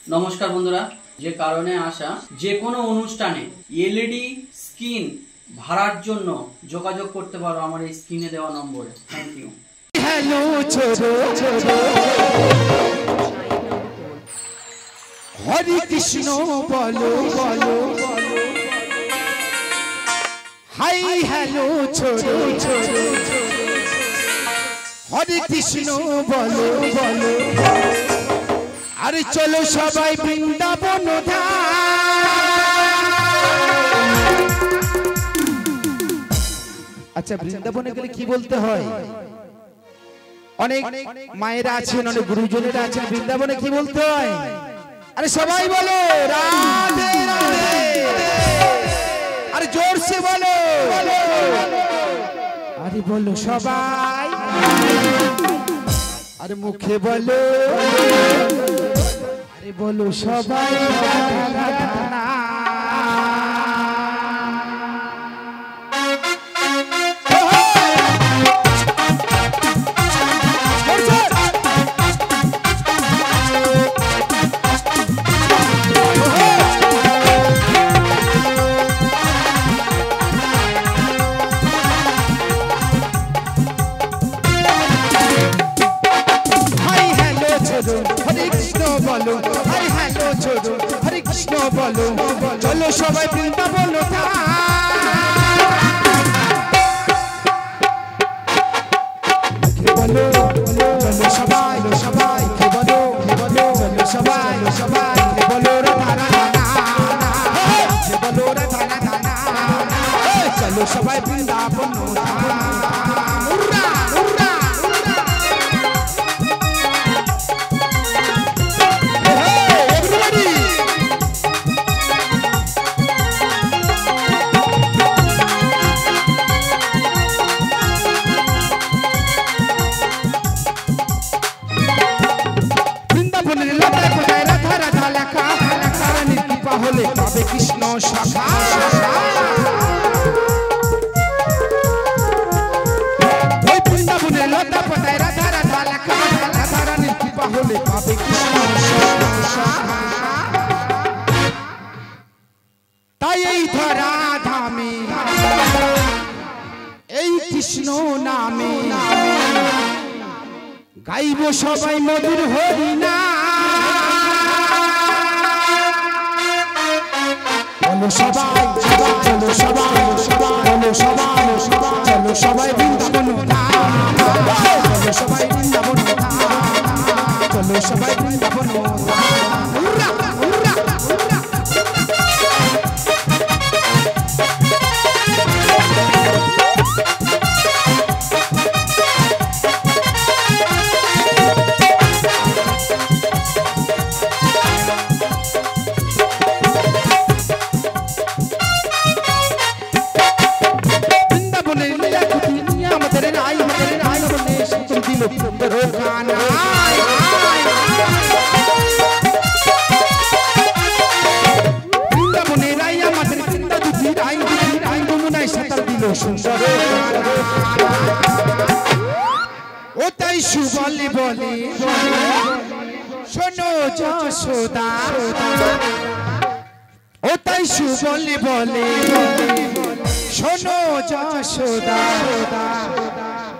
নমস্কার বন্ধুরা, যে কারণে আসা যে কোনো অনুষ্ঠানে এলইডি স্ক্রিন ভাড়ার জন্য যোগাযোগ করতে পারো আমার এই স্ক্রিনে দেওয়া নম্বরে। Thank you. হ্যালো ছোড়ো ছোড়ো হরে কৃষ্ণ বলো বলো হাই হ্যালো ছোড়ো ছোড়ো হরে কৃষ্ণ বলো বলো আরে চলো সবাই বৃন্দাবন আচ্ছা বৃন্দাবনে গেলে কি বলতে হয়? অনেক মায়েরা আছেন, অনেক গুরুজনেরা আছেন, বৃন্দাবনে কি বলতে হয়? আরে সবাই বলো রাধে রাধে, আরে জোরসে বলো, আরে বলো সবাই, আরে মুখে বলো, আরে বলো সবাই রাধা রাধা। চলো সবাই বৃন্দাবন বলো, চলো সবাই সবাই বলো, বলো সবাই সবাই বলো রাধা রাধা, বলো রাধা রাধা, চলো সবাই বৃন্দাবন। কৃষ্ণ শাখা ওই বৃন্দাবনের লতা পাতায় রাধা রাধা লেখা, রাধা রানীর কৃপা হলে পাবে কৃষ্ণ শাখা। তাই এই ধরা ধামে এই কৃষ্ণ নামে গাইব সবাই মধুর হরি না। সবাই চলো সবাই চলো সবাই চলো সবাই বৃন্দাবন, চলো সবাই বৃন্দাবন, চলো সবাই বৃন্দাবন। ও তাই সুবলে বলে শোনো যশোদা, ও তাই সুবলে বলে শোনো যশোদা,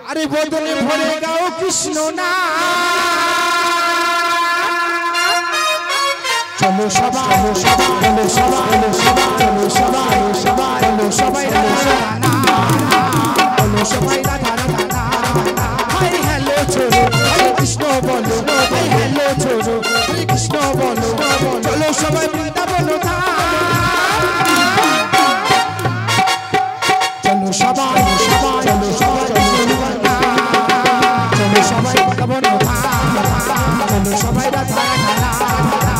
আরে বদলে ভরে গাও কৃষ্ণ না। চলো সবাই চলো সবাই চলো সবাই চলো সবাই রাধা চলো সবাই রাধা রাধা। হাই হ্যালো ছোড়ো হরে কৃষ্ণ বলো, হাই হ্যালো ছোড়ো হরে কৃষ্ণ বলো, চলো সবাই বৃন্দাবন চলো সবাই চলো সবাই চলো সবাই বৃন্দাবন চলো সবাই রাধা রাধা,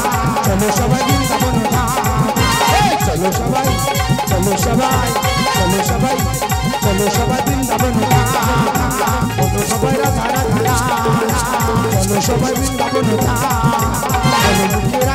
চলো সবাই বৃন্দাবন চলো সবাই চলো সবাই চলো সবাই চলো সবাই বৃন্দাবন চলো সবাই রাধা রাধা, চলো সবাই বৃন্দাবন চলো